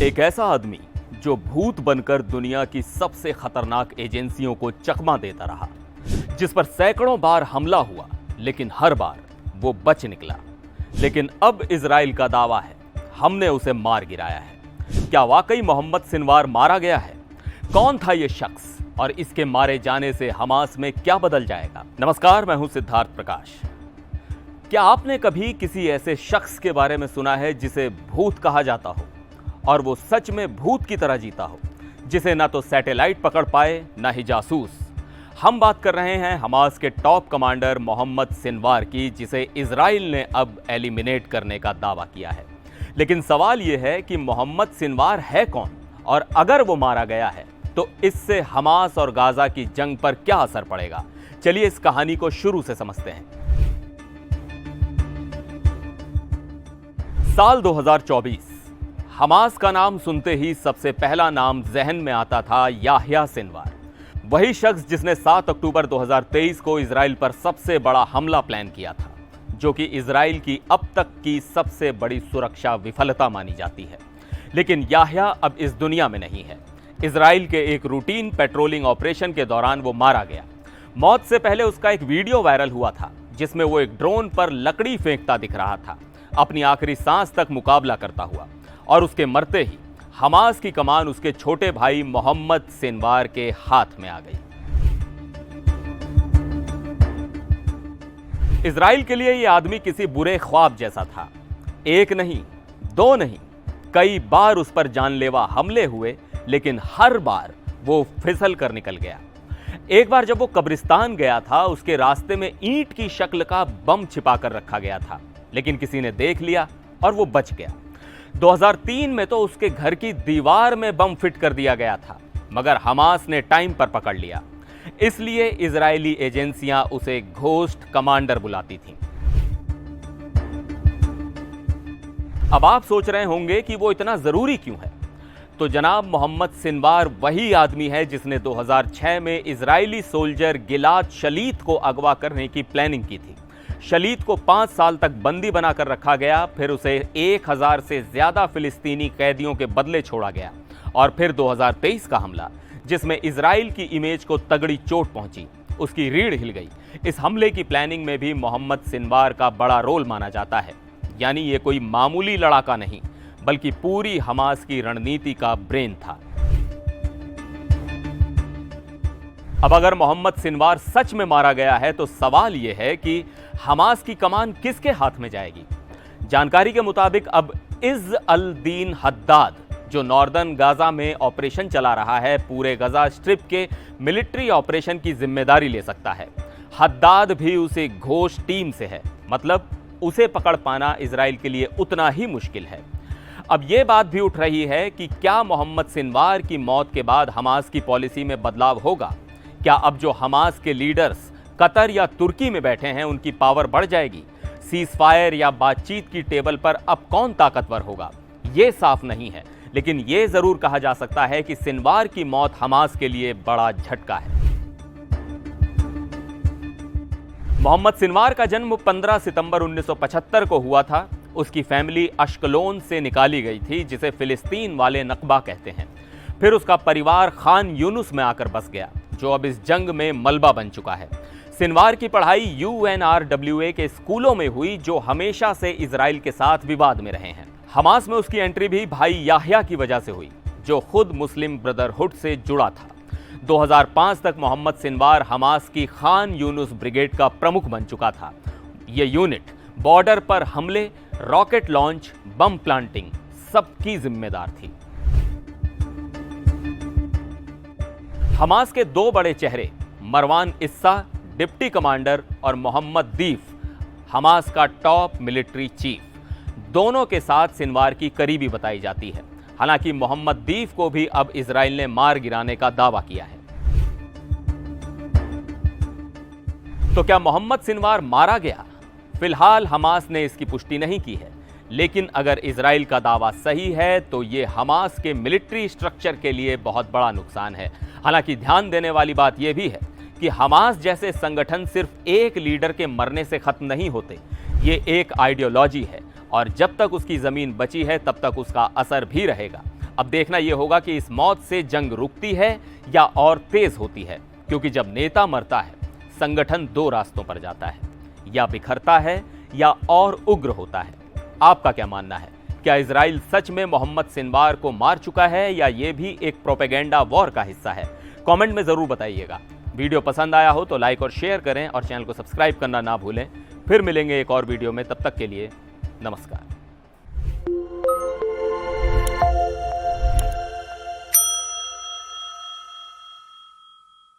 एक ऐसा आदमी जो भूत बनकर दुनिया की सबसे खतरनाक एजेंसियों को चकमा देता रहा, जिस पर सैकड़ों बार हमला हुआ लेकिन हर बार वो बच निकला। लेकिन अब इजराइल का दावा है हमने उसे मार गिराया है। क्या वाकई मोहम्मद सिनवार मारा गया है? कौन था ये शख्स और इसके मारे जाने से हमास में क्या बदल जाएगा? नमस्कार, मैं हूं सिद्धार्थ प्रकाश। क्या आपने कभी किसी ऐसे शख्स के बारे में सुना है जिसे भूत कहा जाता हो और वो सच में भूत की तरह जीता हो, जिसे ना तो सैटेलाइट पकड़ पाए ना ही जासूस? हम बात कर रहे हैं हमास के टॉप कमांडर मोहम्मद सिनवार की, जिसे इजराइल ने अब एलिमिनेट करने का दावा किया है। लेकिन सवाल यह है कि मोहम्मद सिनवार है कौन, और अगर वो मारा गया है तो इससे हमास और गाजा की जंग पर क्या असर पड़ेगा? चलिए इस कहानी को शुरू से समझते हैं। साल 2024। हमास का नाम सुनते ही सबसे पहला नाम जहन में आता था याह्या सिनवार, वही शख्स जिसने 7 अक्टूबर 2023 को इजराइल पर सबसे बड़ा हमला प्लान किया था, जो कि इजराइल की अब तक की सबसे बड़ी सुरक्षा विफलता मानी जाती है। लेकिन याह्या अब इस दुनिया में नहीं है। इजराइल के एक रूटीन पेट्रोलिंग ऑपरेशन के दौरान वो मारा गया। मौत से पहले उसका एक वीडियो वायरल हुआ था जिसमें वो एक ड्रोन पर लकड़ी फेंकता दिख रहा था, अपनी आखिरी सांस तक मुकाबला करता हुआ। और उसके मरते ही हमास की कमान उसके छोटे भाई मोहम्मद सिनवार के हाथ में आ गई। इजराइल के लिए यह आदमी किसी बुरे ख्वाब जैसा था। एक नहीं, दो नहीं, कई बार उस पर जानलेवा हमले हुए, लेकिन हर बार वो फिसल कर निकल गया। एक बार जब वो कब्रिस्तान गया था, उसके रास्ते में ईंट की शक्ल का बम छिपा कर रखा गया था, लेकिन किसी ने देख लिया और वो बच गया। 2003 में तो उसके घर की दीवार में बम फिट कर दिया गया था, मगर हमास ने टाइम पर पकड़ लिया। इसलिए इजरायली एजेंसियां उसे घोस्ट कमांडर बुलाती थीं। अब आप सोच रहे होंगे कि वो इतना जरूरी क्यों है? तो जनाब, मोहम्मद सिनवार वही आदमी है जिसने 2006 में इजरायली सोल्जर गिलाद शलीत को अगवा करने की प्लानिंग की थी। शलीत को 5 साल तक बंदी बनाकर रखा गया, फिर उसे 1000 से ज्यादा फिलिस्तीनी कैदियों के बदले छोड़ा गया। और फिर 2023 का हमला, जिसमें इजराइल की इमेज को तगड़ी चोट पहुंची, उसकी रीढ़ हिल गई। इस हमले की प्लानिंग में भी मोहम्मद सिनवार का बड़ा रोल माना जाता है। यानी ये कोई मामूली लड़ाका नहीं, बल्कि पूरी हमास की रणनीति का ब्रेन था। अब अगर मोहम्मद सिनवार सच में मारा गया है तो सवाल यह है कि हमास की कमान किसके हाथ में जाएगी? जानकारी के मुताबिक अब इज़ अल दीन हद्दाद, जो नॉर्दर्न गाजा में ऑपरेशन चला रहा है, पूरे गजा स्ट्रिप के मिलिट्री ऑपरेशन की जिम्मेदारी ले सकता है। हद्दाद भी उसे घोष टीम से है, मतलब उसे पकड़ पाना इजराइल के लिए उतना ही मुश्किल है। अब यह बात भी उठ रही है कि क्या मोहम्मद सिनवार की मौत के बाद हमास की पॉलिसी में बदलाव होगा? क्या अब जो हमास के लीडर्स कतर या तुर्की में बैठे हैं, उनकी पावर बढ़ जाएगी? सीज फायर या बातचीत की टेबल पर अब कौन ताकतवर होगा, यह साफ नहीं है। लेकिन यह जरूर कहा जा सकता है कि सिनवार की मौत हमास के लिए बड़ा झटका है। मोहम्मद सिनवार का जन्म 15 सितंबर 1975 को हुआ था। उसकी फैमिली अश्कलोन से निकाली गई थी, जिसे फिलिस्तीन वाले नकबा कहते हैं। फिर उसका परिवार खान यूनुस में आकर बस गया, जो अब इस जंग में मलबा बन चुका है। सिनवार की पढ़ाई UNRWA के स्कूलों में हुई, जो हमेशा से इजराइल के साथ विवाद में रहे हैं। हमास में उसकी एंट्री भी भाई याह्या की वजह से हुई, जो खुद मुस्लिम ब्रदरहुड से जुड़ा था। 2005 तक मोहम्मद सिनवार हमास की खान यूनुस ब्रिगेड का प्रमुख बन चुका था। यह यूनिट बॉर्डर पर हमले, रॉकेट लॉन्च, बम प्लांटिंग सबकी जिम्मेदार थी। हमास के दो बड़े चेहरे, मरवान इस्सा डिप्टी कमांडर और मोहम्मद दीफ हमास का टॉप मिलिट्री चीफ, दोनों के साथ सिनवार की करीबी बताई जाती है। हालांकि मोहम्मद दीफ को भी अब इजराइल ने मार गिराने का दावा किया है। तो क्या मोहम्मद सिनवार मारा गया? फिलहाल हमास ने इसकी पुष्टि नहीं की है, लेकिन अगर इजराइल का दावा सही है तो यह हमास के मिलिट्री स्ट्रक्चर के लिए बहुत बड़ा नुकसान है। हालांकि ध्यान देने वाली बात यह भी है कि हमास जैसे संगठन सिर्फ एक लीडर के मरने से खत्म नहीं होते। ये एक आइडियोलॉजी है और जब तक उसकी जमीन बची है तब तक उसका असर भी रहेगा। अब देखना यह होगा कि इस मौत से जंग रुकती है या और तेज होती है, क्योंकि जब नेता मरता है संगठन दो रास्तों पर जाता है, या बिखरता है या और उग्र होता है। आपका क्या मानना है? क्या इजराइल सच में मोहम्मद सिनवार को मार चुका है या यह भी एक प्रोपेगेंडा वॉर का हिस्सा है? कमेंट में जरूर बताइएगा। वीडियो पसंद आया हो तो लाइक और शेयर करें और चैनल को सब्सक्राइब करना ना भूलें। फिर मिलेंगे एक और वीडियो में, तब तक के लिए नमस्कार।